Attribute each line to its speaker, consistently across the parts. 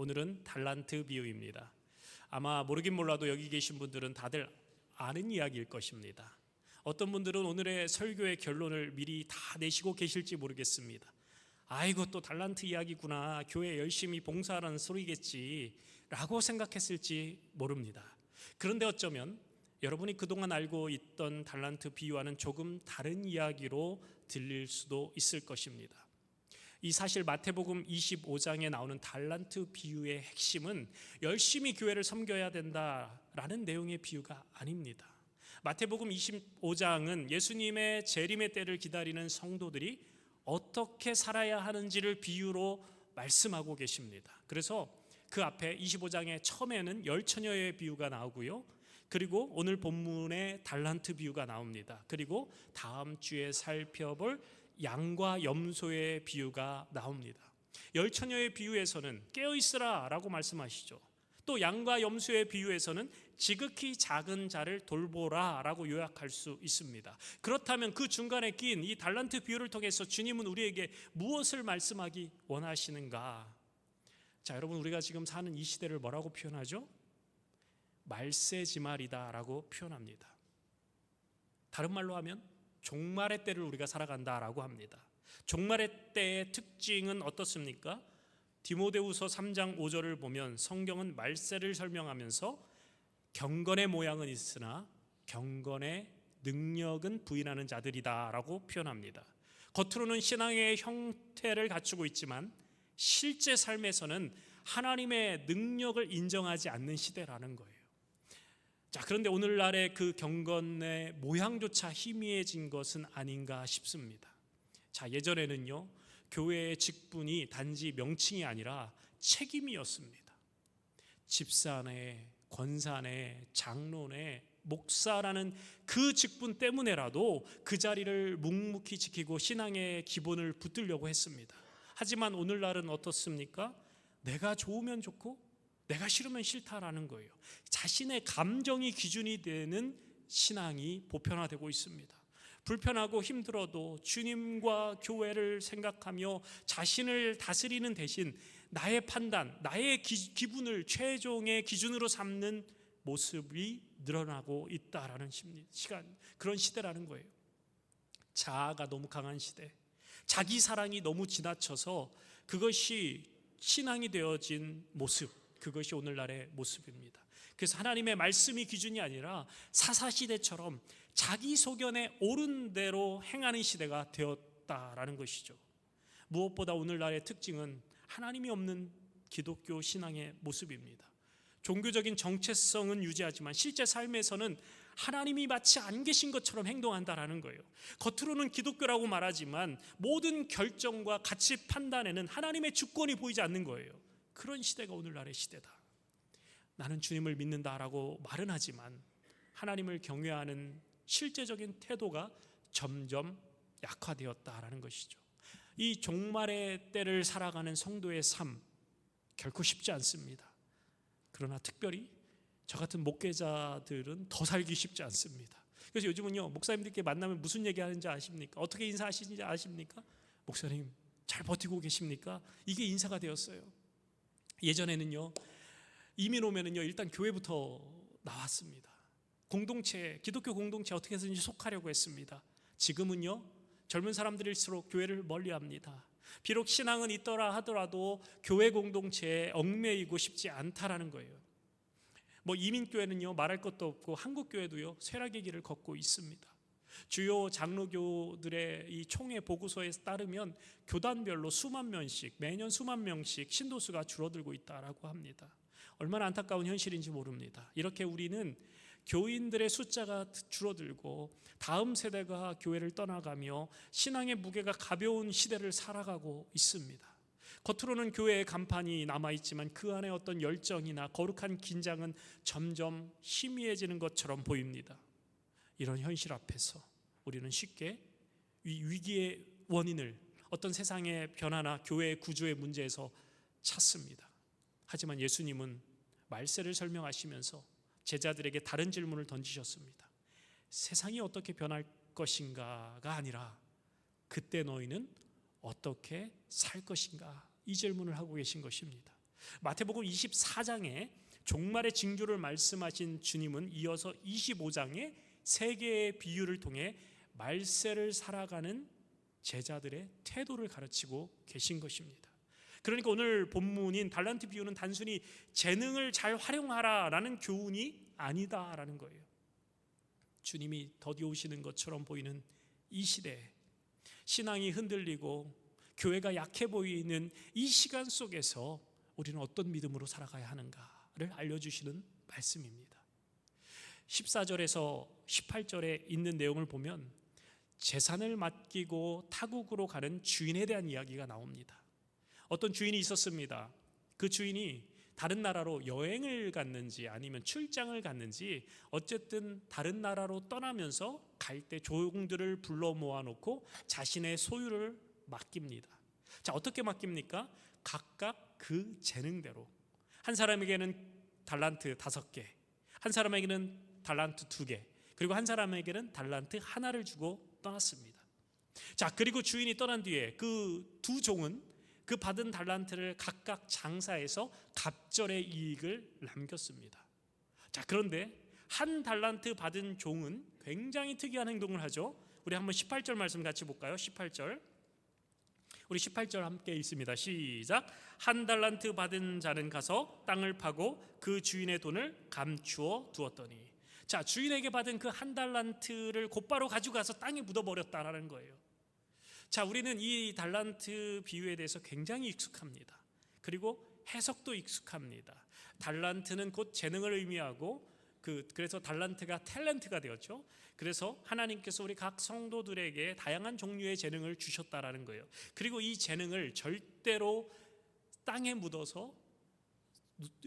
Speaker 1: 오늘은 달란트 비유입니다. 아마 모르긴 몰라도 여기 계신 분들은 다들 아는 이야기일 것입니다. 어떤 분들은 오늘의 설교의 결론을 미리 다 내시고 계실지 모르겠습니다. 아이고, 또 달란트 이야기구나, 교회 열심히 봉사하라는 소리겠지 라고 생각했을지 모릅니다. 그런데 어쩌면 여러분이 그동안 알고 있던 달란트 비유와는 조금 다른 이야기로 들릴 수도 있을 것입니다. 이 사실 마태복음 25장에 나오는 달란트 비유의 핵심은 열심히 교회를 섬겨야 된다라는 내용의 비유가 아닙니다. 마태복음 25장은 예수님의 재림의 때를 기다리는 성도들이 어떻게 살아야 하는지를 비유로 말씀하고 계십니다. 그래서 그 앞에 25장의 처음에는 열처녀의 비유가 나오고요, 그리고 오늘 본문에 달란트 비유가 나옵니다. 그리고 다음 주에 살펴볼 양과 염소의 비유가 나옵니다. 열처녀의 비유에서는 깨어있으라 라고 말씀하시죠. 또 양과 염소의 비유에서는 지극히 작은 자를 돌보라 라고 요약할 수 있습니다. 그렇다면 그 중간에 낀 이 달란트 비유를 통해서 주님은 우리에게 무엇을 말씀하기 원하시는가? 자, 여러분, 우리가 지금 사는 이 시대를 뭐라고 표현하죠? 말세지말이다 라고 표현합니다. 다른 말로 하면 종말의 때를 우리가 살아간다라고 합니다. 종말의 때의 특징은 어떻습니까? 디모데후서 3장 5절을 보면 성경은 말세를 설명하면서 경건의 모양은 있으나 경건의 능력은 부인하는 자들이다 라고 표현합니다. 겉으로는 신앙의 형태를 갖추고 있지만 실제 삶에서는 하나님의 능력을 인정하지 않는 시대라는 거예요. 자, 그런데 오늘날의 그 경건의 모양조차 희미해진 것은 아닌가 싶습니다. 자, 예전에는요, 교회의 직분이 단지 명칭이 아니라 책임이었습니다. 집사네, 권사네, 장로네, 목사라는 그 직분 때문에라도 그 자리를 묵묵히 지키고 신앙의 기본을 붙들려고 했습니다. 하지만 오늘날은 어떻습니까? 내가 좋으면 좋고 내가 싫으면 싫다라는 거예요. 자신의 감정이 기준이 되는 신앙이 보편화되고 있습니다. 불편하고 힘들어도 주님과 교회를 생각하며 자신을 다스리는 대신 나의 판단, 나의 기분을 최종의 기준으로 삼는 모습이 늘어나고 있다라는 그런 시대라는 거예요. 자아가 너무 강한 시대, 자기 사랑이 너무 지나쳐서 그것이 신앙이 되어진 모습, 그것이 오늘날의 모습입니다. 그래서 하나님의 말씀이 기준이 아니라 사사시대처럼 자기 소견에 옳은 대로 행하는 시대가 되었다라는 것이죠. 무엇보다 오늘날의 특징은 하나님이 없는 기독교 신앙의 모습입니다. 종교적인 정체성은 유지하지만 실제 삶에서는 하나님이 마치 안 계신 것처럼 행동한다라는 거예요. 겉으로는 기독교라고 말하지만 모든 결정과 가치 판단에는 하나님의 주권이 보이지 않는 거예요. 그런 시대가 오늘날의 시대다. 나는 주님을 믿는다라고 말은 하지만 하나님을 경외하는 실제적인 태도가 점점 약화되었다라는 것이죠. 이 종말의 때를 살아가는 성도의 삶, 결코 쉽지 않습니다. 그러나 특별히 저 같은 목회자들은 더 살기 쉽지 않습니다. 그래서 요즘은요, 목사님들께 만나면 무슨 얘기하는지 아십니까? 어떻게 인사하시는지 아십니까? 목사님 잘 버티고 계십니까? 이게 인사가 되었어요. 예전에는요, 이민 오면은요, 일단 교회부터 나왔습니다. 공동체, 기독교 공동체 어떻게 해서든지 속하려고 했습니다. 지금은요, 젊은 사람들일수록 교회를 멀리합니다. 비록 신앙은 있더라 하더라도 교회 공동체에 얽매이고 싶지 않다라는 거예요. 이민교회는요, 말할 것도 없고 한국교회도요, 쇠락의 길을 걷고 있습니다. 주요 장로교들의 이 총회 보고서에 따르면 교단별로 매년 수만 명씩 신도수가 줄어들고 있다라고 합니다. 얼마나 안타까운 현실인지 모릅니다. 이렇게 우리는 교인들의 숫자가 줄어들고 다음 세대가 교회를 떠나가며 신앙의 무게가 가벼운 시대를 살아가고 있습니다. 겉으로는 교회의 간판이 남아있지만 그 안에 어떤 열정이나 거룩한 긴장은 점점 희미해지는 것처럼 보입니다. 이런 현실 앞에서 우리는 쉽게 위기의 원인을 어떤 세상의 변화나 교회의 구조의 문제에서 찾습니다. 하지만 예수님은 말세를 설명하시면서 제자들에게 다른 질문을 던지셨습니다. 세상이 어떻게 변할 것인가가 아니라 그때 너희는 어떻게 살 것인가, 이 질문을 하고 계신 것입니다. 마태복음 24장에 종말의 징조를 말씀하신 주님은 이어서 25장에 세 개의 비유를 통해 말세를 살아가는 제자들의 태도를 가르치고 계신 것입니다. 그러니까 오늘 본문인 달란트 비유는 단순히 재능을 잘 활용하라라는 교훈이 아니다라는 거예요. 주님이 더디오시는 것처럼 보이는 이 시대에 신앙이 흔들리고 교회가 약해 보이는 이 시간 속에서 우리는 어떤 믿음으로 살아가야 하는가를 알려주시는 말씀입니다. 14절에서 18절에 있는 내용을 보면 재산을 맡기고 타국으로 가는 주인에 대한 이야기가 나옵니다. 어떤 주인이 있었습니다. 그 주인이 다른 나라로 여행을 갔는지 아니면 출장을 갔는지 어쨌든 다른 나라로 떠나면서 갈 때 종들을 불러 모아놓고 자신의 소유를 맡깁니다. 자, 어떻게 맡깁니까? 각각 그 재능대로. 한 사람에게는 달란트 5개, 한 사람에게는 달란트 2개, 그리고 한 사람에게는 달란트 하나를 주고 떠났습니다. 자, 그리고 주인이 떠난 뒤에 그 두 종은 그 받은 달란트를 각각 장사해서 갑절의 이익을 남겼습니다. 자, 그런데 한 달란트 받은 종은 굉장히 특이한 행동을 하죠. 우리 한번 18절 말씀 같이 볼까요? 18절. 우리 18절 함께 있습니다. 시작. 한 달란트 받은 자는 가서 땅을 파고 그 주인의 돈을 감추어 두었더니. 자, 주인에게 받은 그 한 달란트를 곧바로 가지고 가서 땅에 묻어버렸다라는 거예요. 자, 우리는 이 달란트 비유에 대해서 굉장히 익숙합니다. 그리고 해석도 익숙합니다. 달란트는 곧 재능을 의미하고 그래서 달란트가 탤런트가 되었죠. 그래서 하나님께서 우리 각 성도들에게 다양한 종류의 재능을 주셨다라는 거예요. 그리고 이 재능을 절대로 땅에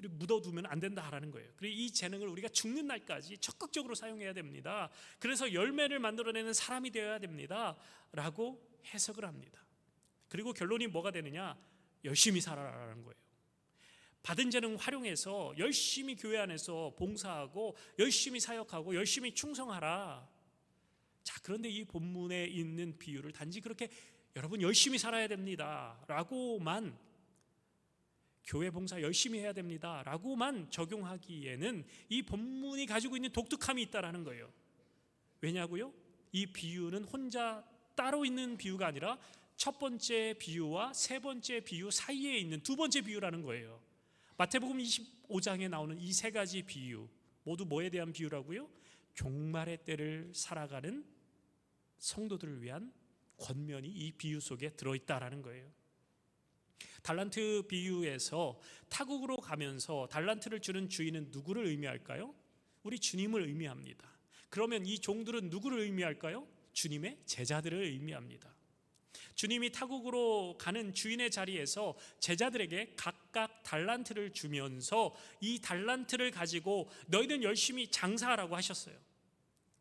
Speaker 1: 묻어두면 안 된다라는 거예요. 그리고 이 재능을 우리가 죽는 날까지 적극적으로 사용해야 됩니다. 그래서 열매를 만들어내는 사람이 되어야 됩니다 라고 해석을 합니다. 그리고 결론이 뭐가 되느냐? 열심히 살아라라는 거예요. 받은 재능 활용해서 열심히 교회 안에서 봉사하고 열심히 사역하고 열심히 충성하라. 자, 그런데 이 본문에 있는 비유를 단지 그렇게 여러분 열심히 살아야 됩니다 라고만, 교회 봉사 열심히 해야 됩니다 라고만 적용하기에는 이 본문이 가지고 있는 독특함이 있다라는 거예요. 왜냐고요? 이 비유는 혼자 따로 있는 비유가 아니라 첫 번째 비유와 세 번째 비유 사이에 있는 두 번째 비유라는 거예요. 마태복음 25장에 나오는 이 세 가지 비유 모두 뭐에 대한 비유라고요? 종말의 때를 살아가는 성도들을 위한 권면이 이 비유 속에 들어있다라는 거예요. 달란트 비유에서 타국으로 가면서 달란트를 주는 주인은 누구를 의미할까요? 우리 주님을 의미합니다. 그러면 이 종들은 누구를 의미할까요? 주님의 제자들을 의미합니다. 주님이 타국으로 가는 주인의 자리에서 제자들에게 각각 달란트를 주면서 이 달란트를 가지고 너희는 열심히 장사하라고 하셨어요.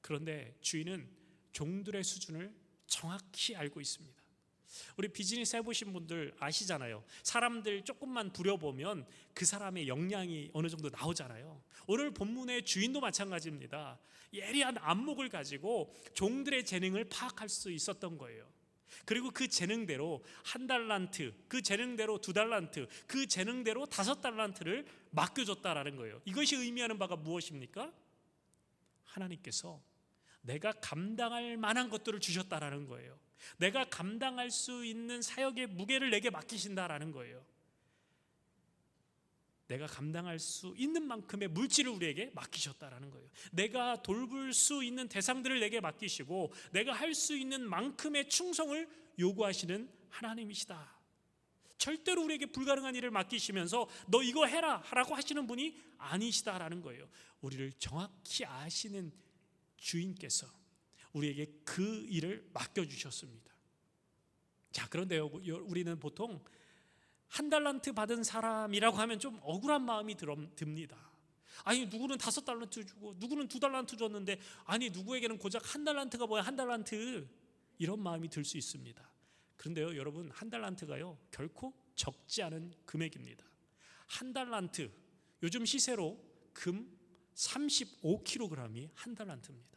Speaker 1: 그런데 주인은 종들의 수준을 정확히 알고 있습니다. 우리 비즈니스 해보신 분들 아시잖아요. 사람들 조금만 부려보면 그 사람의 역량이 어느 정도 나오잖아요. 오늘 본문의 주인도 마찬가지입니다. 예리한 안목을 가지고 종들의 재능을 파악할 수 있었던 거예요. 그리고 그 재능대로 한 달란트, 그 재능대로 2달란트, 그 재능대로 5달란트를 맡겨줬다라는 거예요. 이것이 의미하는 바가 무엇입니까? 하나님께서 내가 감당할 만한 것들을 주셨다라는 거예요. 내가 감당할 수 있는 사역의 무게를 내게 맡기신다라는 거예요. 내가 감당할 수 있는 만큼의 물질을 우리에게 맡기셨다라는 거예요. 내가 돌볼 수 있는 대상들을 내게 맡기시고 내가 할 수 있는 만큼의 충성을 요구하시는 하나님이시다. 절대로 우리에게 불가능한 일을 맡기시면서 너 이거 해라 하라고 하시는 분이 아니시다라는 거예요. 우리를 정확히 아시는 주인께서 우리에게 그 일을 맡겨주셨습니다. 자, 그런데 우리는 보통 한 달란트 받은 사람이라고 하면 좀 억울한 마음이 듭니다. 아니, 누구는 5달란트 주고 누구는 2달란트 줬는데, 아니 누구에게는 고작 한 달란트가 뭐야, 한 달란트, 이런 마음이 들 수 있습니다. 그런데요 여러분, 한 달란트가요 결코 적지 않은 금액입니다. 한 달란트, 요즘 시세로 금 35kg이 한 달란트입니다.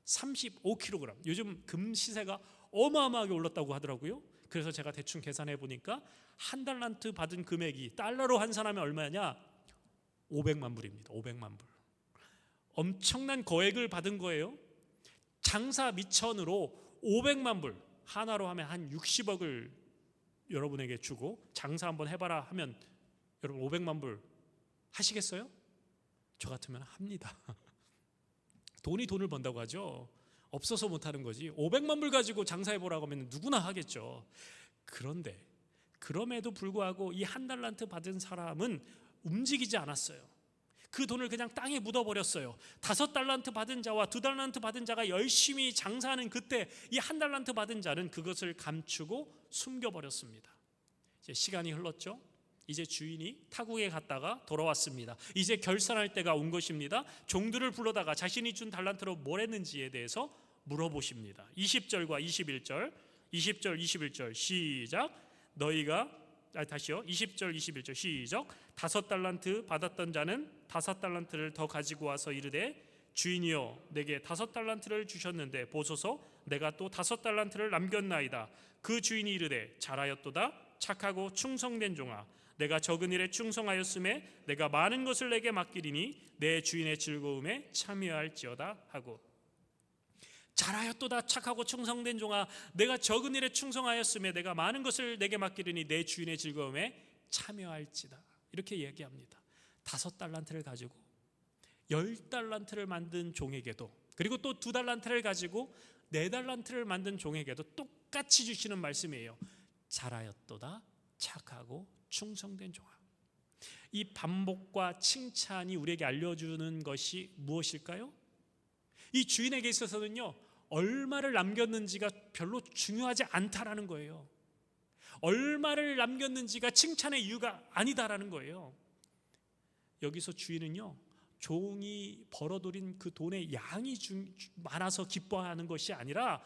Speaker 1: 35kg. 요즘 금 시세가 어마어마하게 올랐다고 하더라고요. 그래서 제가 대충 계산해 보니까 한 달란트 받은 금액이 달러로 환산하면 얼마냐? 500만 불입니다. 500만 불. 엄청난 거액을 받은 거예요. 장사 미천으로 500만 불, 하나로 하면 한 60억을 여러분에게 주고 장사 한번 해봐라 하면 여러분 500만 불 하시겠어요? 저 같으면 합니다. 돈이 돈을 번다고 하죠. 없어서 못하는 거지. 500만 불 가지고 장사해보라고 하면 누구나 하겠죠. 그런데 그럼에도 불구하고 이 한 달란트 받은 사람은 움직이지 않았어요. 그 돈을 그냥 땅에 묻어버렸어요. 5달란트 받은 자와 2달란트 받은 자가 열심히 장사하는 그때 이 한 달란트 받은 자는 그것을 감추고 숨겨버렸습니다. 이제 시간이 흘렀죠. 이제 주인이 타국에 갔다가 돌아왔습니다. 이제 결산할 때가 온 것입니다. 종들을 불러다가 자신이 준 달란트로 뭘 했는지에 대해서 물어보십니다. 20절과 21절, 20절, 21절 시작. 다시요. 20절, 21절 시작. 5달란트 받았던 자는 5달란트를 더 가지고 와서 이르되 주인이여 내게 5달란트를 주셨는데 보소서 내가 또 5달란트를 남겼나이다. 그 주인이 이르되 잘하였도다. 착하고 충성된 종아 내가 적은 일에 충성하였음에 내가 많은 것을 내게 맡기리니 내 주인의 즐거움에 참여할지어다 하고. 잘하였도다. 착하고 충성된 종아 내가 적은 일에 충성하였음에 내가 많은 것을 내게 맡기리니 내 주인의 즐거움에 참여할지다. 이렇게 얘기합니다. 5달란트를 가지고 10달란트를 만든 종에게도, 그리고 또 2달란트를 가지고 4달란트를 만든 종에게도 똑같이 주시는 말씀이에요. 잘하였도다. 착하고 충성된 종아. 이 반복과 칭찬이 우리에게 알려주는 것이 무엇일까요? 이 주인에게 있어서는요, 얼마를 남겼는지가 별로 중요하지 않다라는 거예요. 얼마를 남겼는지가 칭찬의 이유가 아니다라는 거예요. 여기서 주인은요, 종이 벌어들인 그 돈의 양이 많아서 기뻐하는 것이 아니라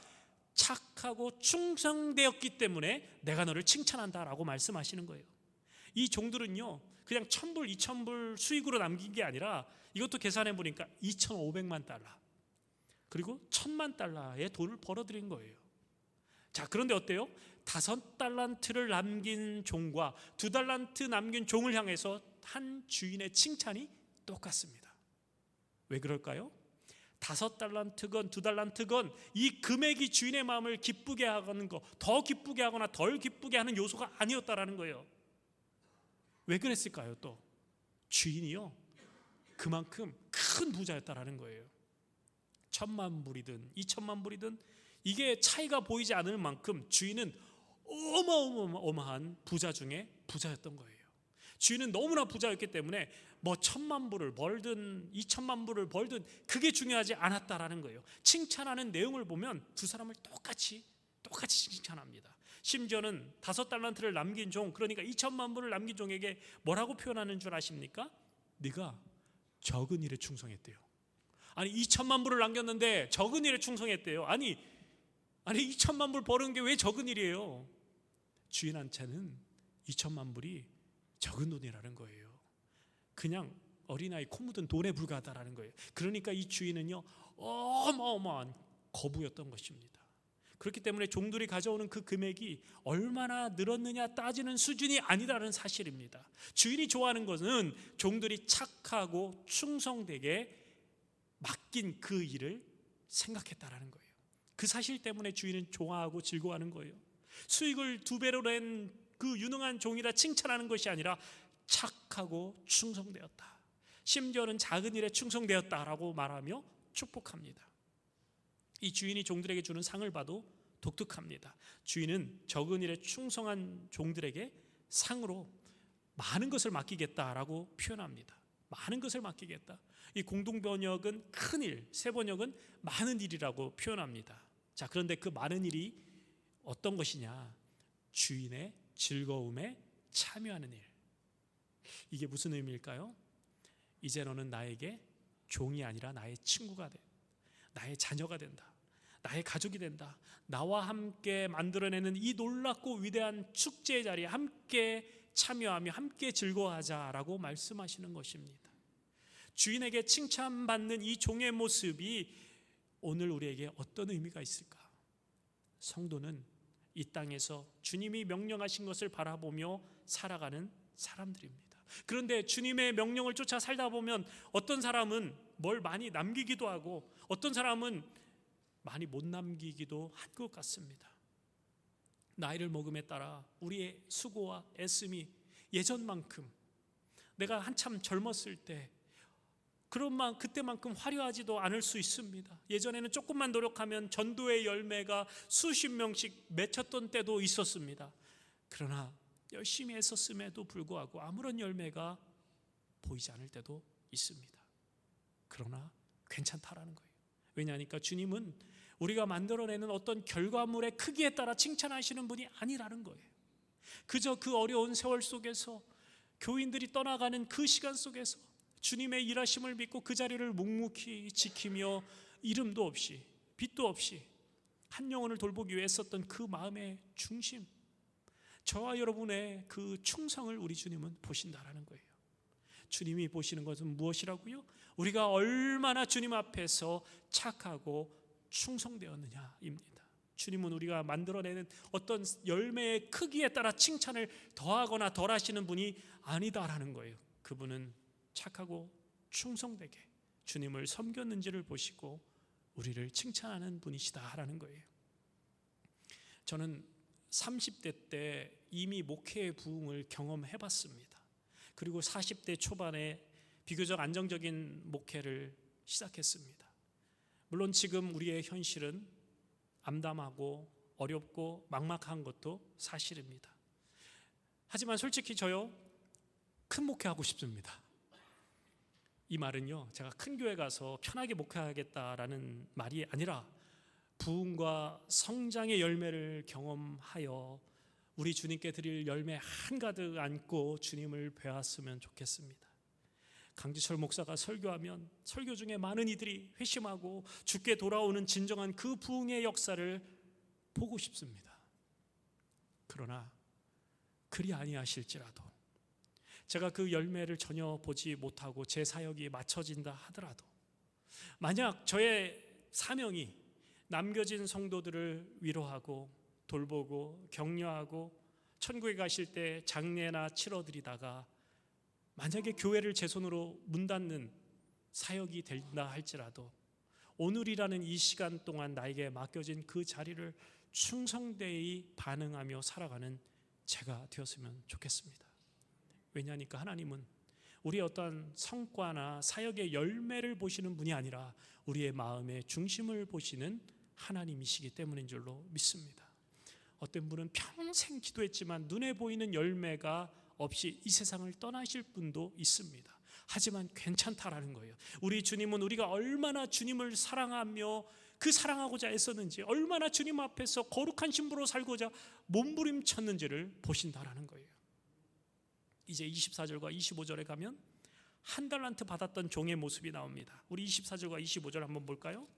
Speaker 1: 착하고 충성되었기 때문에 내가 너를 칭찬한다라고 말씀하시는 거예요. 이 종들은요, 그냥 1,000불, 2,000불 수익으로 남긴 게 아니라 이것도 계산해 보니까 2,500만 달러 그리고 1,000만 달러의 돈을 벌어들인 거예요. 자, 그런데 어때요? 5달란트를 남긴 종과 2달란트 남긴 종을 향해서 한 주인의 칭찬이 똑같습니다. 왜 그럴까요? 5달란트건 2달란트건 이 금액이 주인의 마음을 기쁘게 하는 거, 더 기쁘게 하거나 덜 기쁘게 하는 요소가 아니었다라는 거예요. 왜 그랬을까요? 또 주인이요, 그만큼 큰 부자였다라는 거예요. 1,000만 불이든 2,000만 불이든 이게 차이가 보이지 않을 만큼 주인은 어마어마한 부자 중에 부자였던 거예요. 주인은 너무나 부자였기 때문에 뭐 1,000만 불을 벌든 2,000만 불을 벌든 그게 중요하지 않았다라는 거예요. 칭찬하는 내용을 보면 두 사람을 똑같이 칭찬합니다. 심지어는 5달란트를 남긴 종, 그러니까 2,000만 불을 남긴 종에게 뭐라고 표현하는 줄 아십니까? 네가 적은 일에 충성했대요. 아니 2,000만 불을 남겼는데 적은 일에 충성했대요. 아니 2,000만 불 버는 게 왜 적은 일이에요? 주인한테는 2,000만 불이 적은 돈이라는 거예요. 그냥 어린아이 코 묻은 돈에 불과하다라는 거예요. 그러니까 이 주인은요, 어마어마한 거부였던 것입니다. 그렇기 때문에 종들이 가져오는 그 금액이 얼마나 늘었느냐 따지는 수준이 아니라는 사실입니다. 주인이 좋아하는 것은 종들이 착하고 충성되게 맡긴 그 일을 생각했다라는 거예요. 그 사실 때문에 주인은 좋아하고 즐거워하는 거예요. 수익을 2배로 낸 그 유능한 종이라 칭찬하는 것이 아니라 착하고 충성되었다, 심지어는 작은 일에 충성되었다라고 말하며 축복합니다. 이 주인이 종들에게 주는 상을 봐도 독특합니다. 주인은 적은 일에 충성한 종들에게 상으로 많은 것을 맡기겠다라고 표현합니다. 많은 것을 맡기겠다. 이 공동번역은 큰 일, 새번역은 많은 일이라고 표현합니다. 자, 그런데 그 많은 일이 어떤 것이냐? 주인의 즐거움에 참여하는 일. 이게 무슨 의미일까요? 이제 너는 나에게 종이 아니라 나의 친구가 돼. 나의 자녀가 된다. 나의 가족이 된다. 나와 함께 만들어내는 이 놀랍고 위대한 축제의 자리에 함께 참여하며 함께 즐거워하자라고 말씀하시는 것입니다. 주인에게 칭찬받는 이 종의 모습이 오늘 우리에게 어떤 의미가 있을까? 성도는 이 땅에서 주님이 명령하신 것을 바라보며 살아가는 사람들입니다. 그런데 주님의 명령을 쫓아 살다 보면 어떤 사람은 뭘 많이 남기기도 하고 어떤 사람은 많이 못 남기기도 한 것 같습니다. 나이를 먹음에 따라 우리의 수고와 애씀이 예전만큼, 내가 한참 젊었을 때 그때만큼 화려하지도 않을 수 있습니다. 예전에는 조금만 노력하면 전도의 열매가 수십 명씩 맺혔던 때도 있었습니다. 그러나 열심히 했었음에도 불구하고 아무런 열매가 보이지 않을 때도 있습니다. 그러나 괜찮다라는 거예요. 왜냐하니까 주님은 우리가 만들어내는 어떤 결과물의 크기에 따라 칭찬하시는 분이 아니라는 거예요. 그저 그 어려운 세월 속에서, 교인들이 떠나가는 그 시간 속에서 주님의 일하심을 믿고 그 자리를 묵묵히 지키며 이름도 없이 빚도 없이 한 영혼을 돌보기 위해 썼던 그 마음의 중심, 저와 여러분의 그 충성을 우리 주님은 보신다라는 거예요. 주님이 보시는 것은 무엇이라고요? 우리가 얼마나 주님 앞에서 착하고 충성되었느냐입니다. 주님은 우리가 만들어내는 어떤 열매의 크기에 따라 칭찬을 더하거나 덜하시는 분이 아니다라는 거예요. 그분은 착하고 충성되게 주님을 섬겼는지를 보시고 우리를 칭찬하는 분이시다라는 거예요. 저는 30대 때 이미 목회의 부흥을 경험해 봤습니다. 그리고 40대 초반에 비교적 안정적인 목회를 시작했습니다. 물론 지금 우리의 현실은 암담하고 어렵고 막막한 것도 사실입니다. 하지만 솔직히 저요, 큰 목회하고 싶습니다. 이 말은요, 제가 큰 교회 가서 편하게 목회하겠다라는 말이 아니라 부흥과 성장의 열매를 경험하여 우리 주님께 드릴 열매 한가득 안고 주님을 뵈었으면 좋겠습니다. 강지철 목사가 설교하면 설교 중에 많은 이들이 회심하고 주께 돌아오는 진정한 그 부흥의 역사를 보고 싶습니다. 그러나 그리 아니하실지라도, 제가 그 열매를 전혀 보지 못하고 제 사역이 맞춰진다 하더라도, 만약 저의 사명이 남겨진 성도들을 위로하고 돌보고 격려하고 천국에 가실 때 장례나 치러드리다가 만약에 교회를 제 손으로 문 닫는 사역이 된다 할지라도, 오늘이라는 이 시간 동안 나에게 맡겨진 그 자리를 충성되이 반응하며 살아가는 제가 되었으면 좋겠습니다. 왜냐하니까 하나님은 우리의 어떤 성과나 사역의 열매를 보시는 분이 아니라 우리의 마음의 중심을 보시는 하나님이시기 때문인 줄로 믿습니다. 어떤 분은 평생 기도했지만 눈에 보이는 열매가 없이 이 세상을 떠나실 분도 있습니다. 하지만 괜찮다라는 거예요. 우리 주님은 우리가 얼마나 주님을 사랑하며 그 사랑하고자 애썼는지, 얼마나 주님 앞에서 거룩한 신부로 살고자 몸부림쳤는지를 보신다라는 거예요. 이제 24절과 25절에 가면 한 달란트 받았던 종의 모습이 나옵니다. 우리 24절과 25절 한번 볼까요?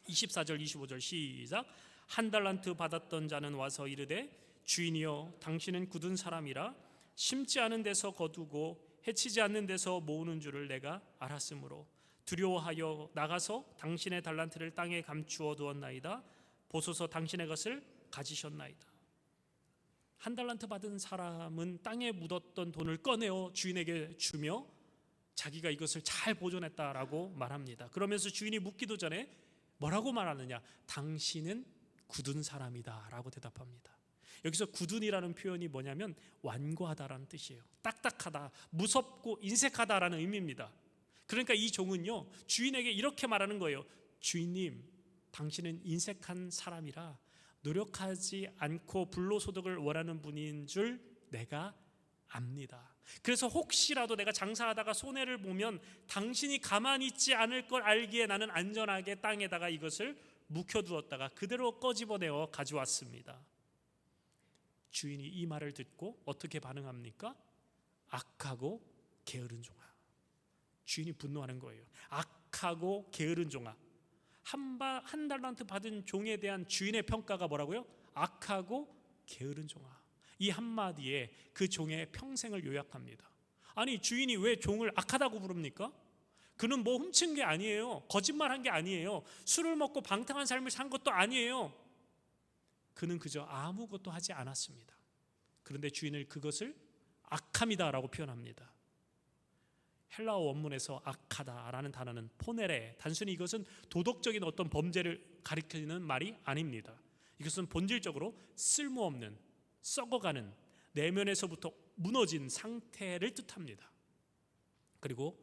Speaker 1: 24절 25절 시작. 한 달란트 받았던 자는 와서 이르되 주인이여, 당신은 굳은 사람이라 심지 않은 데서 거두고 해치지 않는 데서 모으는 줄을 내가 알았으므로 두려워하여 나가서 당신의 달란트를 땅에 감추어 두었나이다. 보소서, 당신의 것을 가지셨나이다. 한 달란트 받은 사람은 땅에 묻었던 돈을 꺼내어 주인에게 주며 자기가 이것을 잘 보존했다라고 말합니다. 그러면서 주인이 묻기도 전에 뭐라고 말하느냐? 당신은 굳은 사람이다 라고 대답합니다. 여기서 굳은이라는 표현이 뭐냐면 완고하다라는 뜻이에요. 딱딱하다, 무섭고 인색하다라는 의미입니다. 그러니까 이 종은요, 주인에게 이렇게 말하는 거예요. 주인님, 당신은 인색한 사람이라 노력하지 않고 불로소득을 원하는 분인 줄 내가 압니다. 그래서 혹시라도 내가 장사하다가 손해를 보면 당신이 가만히 있지 않을 걸 알기에 나는 안전하게 땅에다가 이것을 묵혀두었다가 그대로 꺼집어내어 가져왔습니다. 주인이 이 말을 듣고 어떻게 반응합니까? 악하고 게으른 종아. 주인이 분노하는 거예요. 악하고 게으른 종아. 한 달란트 받은 종에 대한 주인의 평가가 뭐라고요? 악하고 게으른 종아. 이 한마디에 그 종의 평생을 요약합니다. 아니, 주인이 왜 종을 악하다고 부릅니까? 그는 뭐 훔친 게 아니에요. 거짓말한 게 아니에요. 술을 먹고 방탕한 삶을 산 것도 아니에요. 그는 그저 아무것도 하지 않았습니다. 그런데 주인을 그것을 악함이다라고 표현합니다. 헬라어 원문에서 악하다라는 단어는 포네레, 단순히 이것은 도덕적인 어떤 범죄를 가리키는 말이 아닙니다. 이것은 본질적으로 쓸모없는, 썩어가는, 내면에서부터 무너진 상태를 뜻합니다. 그리고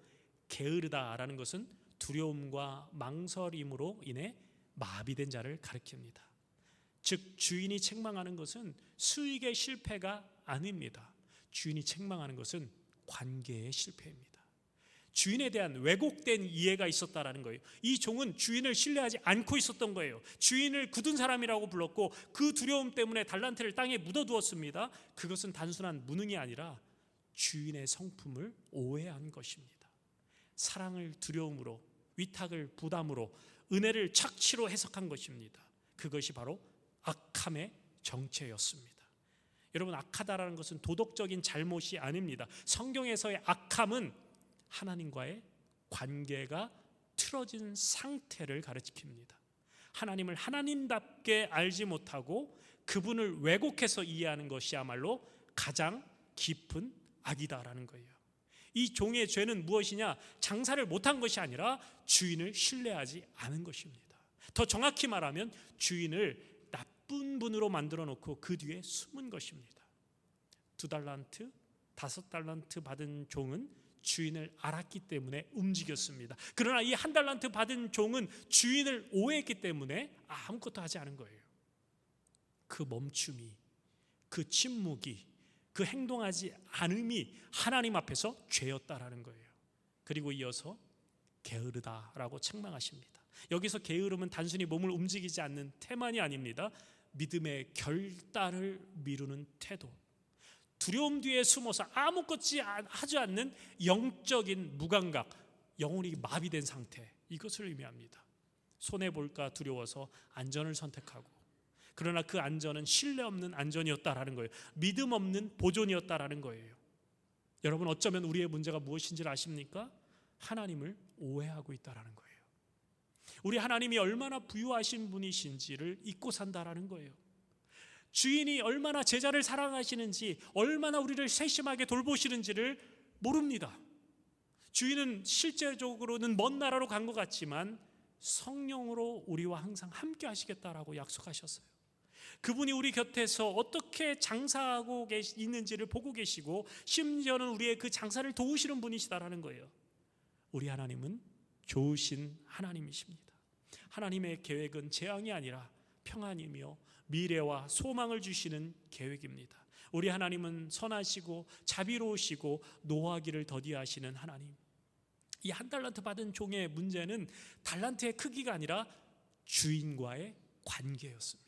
Speaker 1: 게으르다라는 것은 두려움과 망설임으로 인해 마비된 자를 가리킵니다. 즉 주인이 책망하는 것은 수익의 실패가 아닙니다. 주인이 책망하는 것은 관계의 실패입니다. 주인에 대한 왜곡된 이해가 있었다라는 거예요. 이 종은 주인을 신뢰하지 않고 있었던 거예요. 주인을 굳은 사람이라고 불렀고 그 두려움 때문에 달란트를 땅에 묻어두었습니다. 그것은 단순한 무능이 아니라 주인의 성품을 오해한 것입니다. 사랑을 두려움으로, 위탁을 부담으로, 은혜를 착취로 해석한 것입니다. 그것이 바로 악함의 정체였습니다. 여러분, 악하다라는 것은 도덕적인 잘못이 아닙니다. 성경에서의 악함은 하나님과의 관계가 틀어진 상태를 가르칩니다. 하나님을 하나님답게 알지 못하고 그분을 왜곡해서 이해하는 것이야말로 가장 깊은 악이다라는 거예요. 이 종의 죄는 무엇이냐? 장사를 못한 것이 아니라 주인을 신뢰하지 않은 것입니다. 더 정확히 말하면 주인을 나쁜 분으로 만들어 놓고 그 뒤에 숨은 것입니다. 2달란트, 5달란트 받은 종은 주인을 알았기 때문에 움직였습니다. 그러나 이 1달란트 받은 종은 주인을 오해했기 때문에 아무것도 하지 않은 거예요. 그 멈춤이, 그 침묵이, 그 행동하지 않음이 하나님 앞에서 죄였다라는 거예요. 그리고 이어서 게으르다라고 책망하십니다. 여기서 게으름은 단순히 몸을 움직이지 않는 태만이 아닙니다. 믿음의 결단을 미루는 태도, 두려움 뒤에 숨어서 아무것도 하지 않는 영적인 무감각, 영혼이 마비된 상태, 이것을 의미합니다. 손해볼까 두려워서 안전을 선택하고, 그러나 그 안전은 신뢰 없는 안전이었다라는 거예요. 믿음 없는 보존이었다라는 거예요. 여러분, 어쩌면 우리의 문제가 무엇인지를 아십니까? 하나님을 오해하고 있다라는 거예요. 우리 하나님이 얼마나 부유하신 분이신지를 잊고 산다라는 거예요. 주인이 얼마나 제자를 사랑하시는지, 얼마나 우리를 세심하게 돌보시는지를 모릅니다. 주인은 실제적으로는 먼 나라로 간 것 같지만 성령으로 우리와 항상 함께 하시겠다라고 약속하셨어요. 그분이 우리 곁에서 어떻게 장사하고 있는지를 보고 계시고 심지어는 우리의 그 장사를 도우시는 분이시다라는 거예요. 우리 하나님은 좋으신 하나님이십니다. 하나님의 계획은 재앙이 아니라 평안이며 미래와 소망을 주시는 계획입니다. 우리 하나님은 선하시고 자비로우시고 노하기를 더디하시는 하나님. 이 1달란트 받은 종의 문제는 달란트의 크기가 아니라 주인과의 관계였습니다.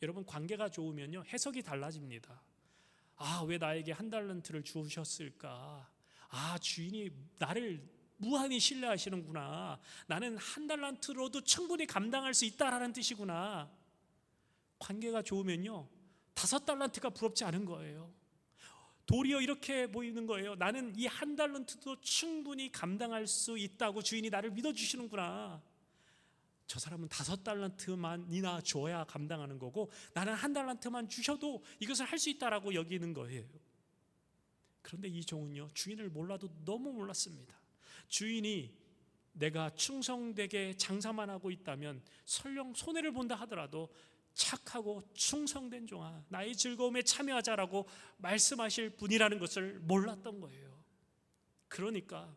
Speaker 1: 여러분, 관계가 좋으면요 해석이 달라집니다. 왜 나에게 1달란트를 주셨을까? 주인이 나를 무한히 신뢰하시는구나. 나는 1달란트로도 충분히 감당할 수 있다라는 뜻이구나. 관계가 좋으면요 5달란트가 부럽지 않은 거예요. 도리어 이렇게 보이는 거예요. 나는 이 1달란트도 충분히 감당할 수 있다고 주인이 나를 믿어주시는구나. 저 사람은 5달란트만이나 줘야 감당하는 거고 나는 1달란트만 주셔도 이것을 할 수 있다라고 여기는 거예요. 그런데 이 종은요 주인을 몰라도 너무 몰랐습니다. 주인이 내가 충성되게 장사만 하고 있다면 설령 손해를 본다 하더라도 착하고 충성된 종아, 나의 즐거움에 참여하자라고 말씀하실 분이라는 것을 몰랐던 거예요. 그러니까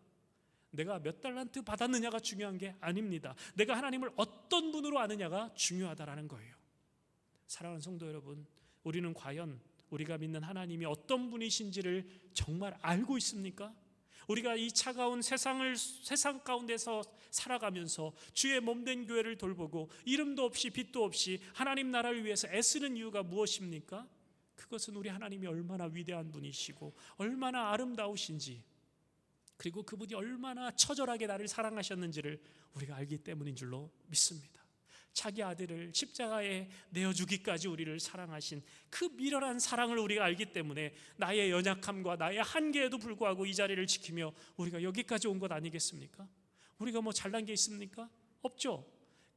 Speaker 1: 내가 몇 달란트 받았느냐가 중요한 게 아닙니다. 내가 하나님을 어떤 분으로 아느냐가 중요하다라는 거예요. 사랑하는 성도 여러분, 우리는 과연 우리가 믿는 하나님이 어떤 분이신지를 정말 알고 있습니까? 우리가 이 차가운 세상 가운데서 살아가면서 주의 몸된 교회를 돌보고 이름도 없이 빛도 없이 하나님 나라를 위해서 애쓰는 이유가 무엇입니까? 그것은 우리 하나님이 얼마나 위대한 분이시고 얼마나 아름다우신지, 그리고 그분이 얼마나 처절하게 나를 사랑하셨는지를 우리가 알기 때문인 줄로 믿습니다. 자기 아들을 십자가에 내어주기까지 우리를 사랑하신 그 미련한 사랑을 우리가 알기 때문에 나의 연약함과 나의 한계에도 불구하고 이 자리를 지키며 우리가 여기까지 온 것 아니겠습니까? 우리가 뭐 잘난 게 있습니까? 없죠.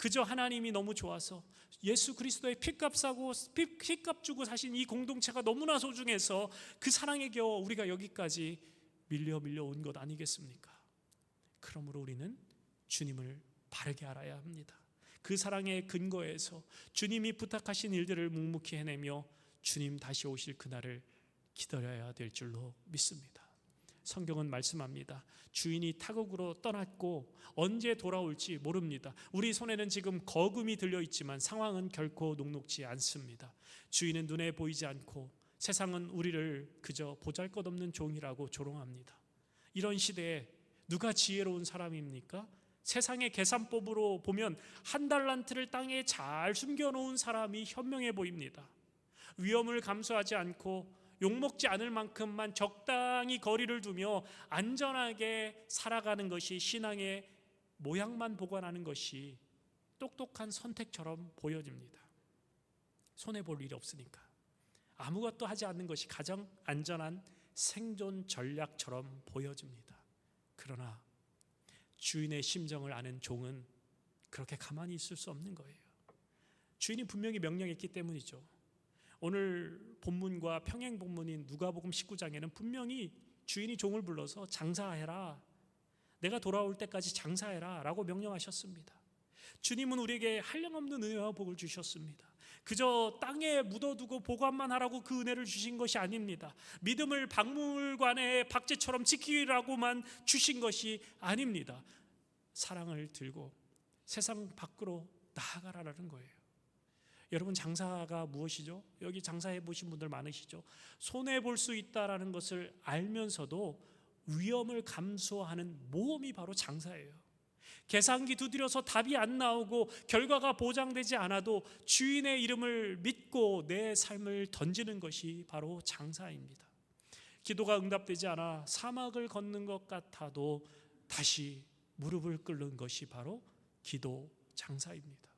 Speaker 1: 그저 하나님이 너무 좋아서 예수 그리스도의 피값 주고 사신 이 공동체가 너무나 소중해서 그 사랑에 겨워 우리가 여기까지 밀려온 것 아니겠습니까? 그러므로 우리는 주님을 바르게 알아야 합니다. 그 사랑의 근거에서 주님이 부탁하신 일들을 묵묵히 해내며 주님 다시 오실 그날을 기다려야 될 줄로 믿습니다. 성경은 말씀합니다. 주인이 타국으로 떠났고 언제 돌아올지 모릅니다. 우리 손에는 지금 거금이 들려있지만 상황은 결코 녹록지 않습니다. 주인은 눈에 보이지 않고 세상은 우리를 그저 보잘것없는 종이라고 조롱합니다. 이런 시대에 누가 지혜로운 사람입니까? 세상의 계산법으로 보면 한 달란트를 땅에 잘 숨겨놓은 사람이 현명해 보입니다. 위험을 감수하지 않고 욕먹지 않을 만큼만 적당히 거리를 두며 안전하게 살아가는 것이 신앙의 모양만 보관하는 것이 똑똑한 선택처럼 보여집니다. 손해볼 일이 없으니까 아무것도 하지 않는 것이 가장 안전한 생존 전략처럼 보여집니다. 그러나 주인의 심정을 아는 종은 그렇게 가만히 있을 수 없는 거예요. 주인이 분명히 명령했기 때문이죠. 오늘 본문과 평행 본문인 누가복음 19장에는 분명히 주인이 종을 불러서 장사해라, 내가 돌아올 때까지 장사해라 라고 명령하셨습니다. 주님은 우리에게 한량없는 은혜와 복을 주셨습니다. 그저 땅에 묻어두고 보관만 하라고 그 은혜를 주신 것이 아닙니다. 믿음을 박물관의 박제처럼 지키라고만 주신 것이 아닙니다. 사랑을 들고 세상 밖으로 나아가라는 거예요. 여러분, 장사가 무엇이죠? 여기 장사해 보신 분들 많으시죠? 손해볼 수 있다는 것을 알면서도 위험을 감수하는 모험이 바로 장사예요. 계산기 두드려서 답이 안 나오고 결과가 보장되지 않아도 주인의 이름을 믿고 내 삶을 던지는 것이 바로 장사입니다. 기도가 응답되지 않아 사막을 걷는 것 같아도 다시 무릎을 꿇는 것이 바로 기도 장사입니다.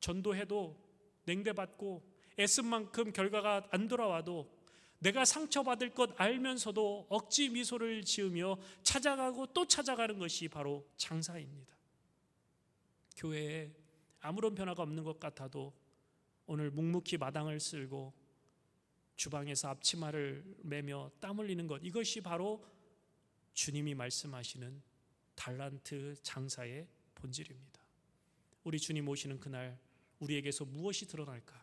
Speaker 1: 전도해도 냉대받고 애쓴 만큼 결과가 안 돌아와도 내가 상처받을 것 알면서도 억지 미소를 지으며 찾아가고 또 찾아가는 것이 바로 장사입니다. 교회에 아무런 변화가 없는 것 같아도 오늘 묵묵히 마당을 쓸고 주방에서 앞치마를 매며 땀 흘리는 것, 이것이 바로 주님이 말씀하시는 달란트 장사의 본질입니다. 우리 주님 오시는 그날 우리에게서 무엇이 드러날까?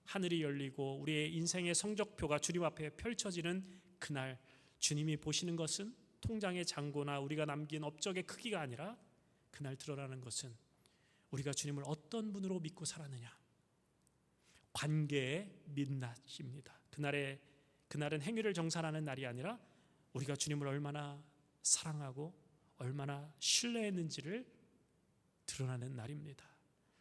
Speaker 1: 하늘이 열리고 우리의 인생의 성적표가 주님 앞에 펼쳐지는 그날 주님이 보시는 것은 통장의 잔고나 우리가 남긴 업적의 크기가 아니라 그날 드러나는 것은 우리가 주님을 어떤 분으로 믿고 살았느냐, 관계의 민낯입니다. 그날은 행위를 정산하는 날이 아니라 우리가 주님을 얼마나 사랑하고 얼마나 신뢰했는지를 드러나는 날입니다.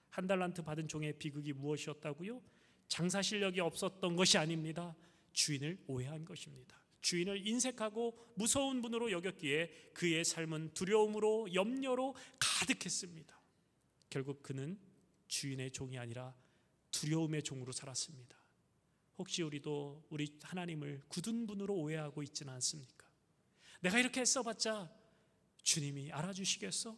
Speaker 1: 한 달란트 받은 종의 비극이 무엇이었다고요? 장사 실력이 없었던 것이 아닙니다. 주인을 오해한 것입니다. 주인을 인색하고 무서운 분으로 여겼기에 그의 삶은 두려움으로 염려로 가득했습니다. 결국 그는 주인의 종이 아니라 두려움의 종으로 살았습니다. 혹시 우리도 우리 하나님을 굳은 분으로 오해하고 있지는 않습니까? 내가 이렇게 애써봤자 주님이 알아주시겠어?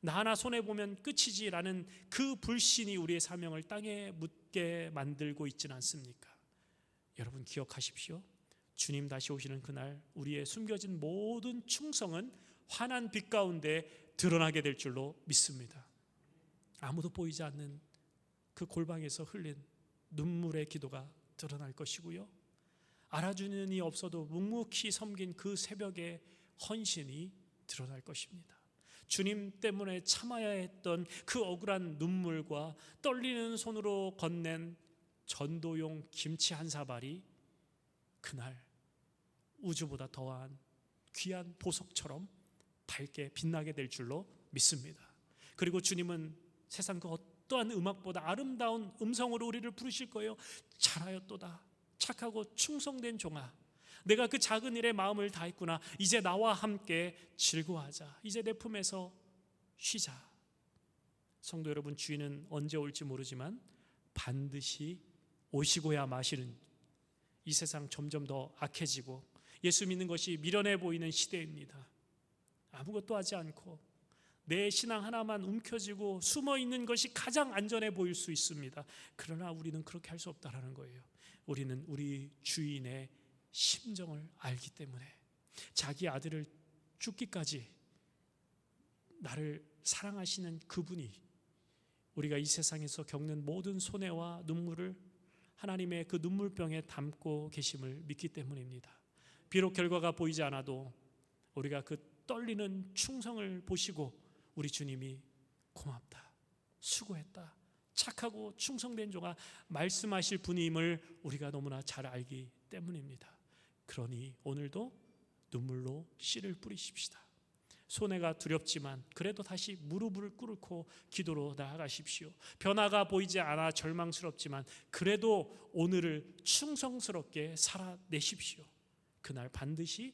Speaker 1: 나 하나 손해보면 끝이지라는 그 불신이 우리의 사명을 땅에 묻게 만들고 있지는 않습니까? 여러분 기억하십시오. 주님 다시 오시는 그날 우리의 숨겨진 모든 충성은 환한 빛 가운데 드러나게 될 줄로 믿습니다. 아무도 보이지 않는 그 골방에서 흘린 눈물의 기도가 드러날 것이고요, 알아주는 이 없어도 묵묵히 섬긴 그 새벽의 헌신이 드러날 것입니다. 주님 때문에 참아야 했던 그 억울한 눈물과 떨리는 손으로 건넨 전도용 김치 한 사발이 그날 우주보다 더한 귀한 보석처럼 밝게 빛나게 될 줄로 믿습니다. 그리고 주님은 세상 그 어떠한 음악보다 아름다운 음성으로 우리를 부르실 거예요. 잘하였도다 착하고 충성된 종아, 내가 그 작은 일에 마음을 다했구나. 이제 나와 함께 즐거워하자. 이제 내 품에서 쉬자. 성도 여러분, 주인은 언제 올지 모르지만 반드시 오시고야 마시는, 이 세상 점점 더 악해지고 예수 믿는 것이 미련해 보이는 시대입니다. 아무것도 하지 않고 내 신앙 하나만 움켜쥐고 숨어 있는 것이 가장 안전해 보일 수 있습니다. 그러나 우리는 그렇게 할 수 없다라는 거예요. 우리는 우리 주인의 심정을 알기 때문에 자기 아들을 죽기까지 나를 사랑하시는 그분이 우리가 이 세상에서 겪는 모든 손해와 눈물을 하나님의 그 눈물병에 담고 계심을 믿기 때문입니다. 비록 결과가 보이지 않아도 우리가 그 떨리는 충성을 보시고 우리 주님이 고맙다, 수고했다, 착하고 충성된 종아 말씀하실 분임을 우리가 너무나 잘 알기 때문입니다. 그러니 오늘도 눈물로 씨를 뿌리십시다. 손해가 두렵지만 그래도 다시 무릎을 꿇고 기도로 나아가십시오. 변화가 보이지 않아 절망스럽지만 그래도 오늘을 충성스럽게 살아내십시오. 그날 반드시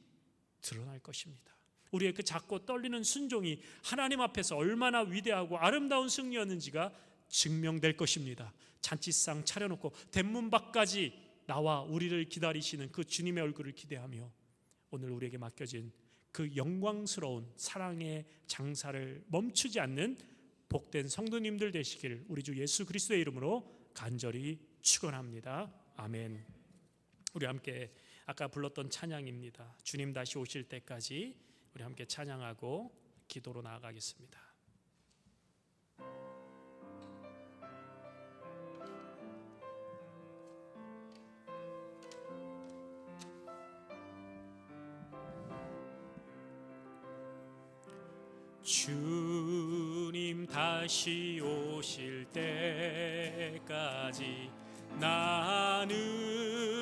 Speaker 1: 드러날 것입니다. 우리의 그 작고 떨리는 순종이 하나님 앞에서 얼마나 위대하고 아름다운 승리였는지가 증명될 것입니다. 잔치상 차려놓고 대문 밖까지 나와 우리를 기다리시는 그 주님의 얼굴을 기대하며 오늘 우리에게 맡겨진 그 영광스러운 사랑의 장사를 멈추지 않는 복된 성도님들 되시기를 우리 주 예수 그리스도의 이름으로 간절히 축원합니다. 아멘. 우리 함께 아까 불렀던 찬양입니다. 주님 다시 오실 때까지 우리 함께 찬양하고 기도로 나아가겠습니다. 주님 다시 오실 때까지 나는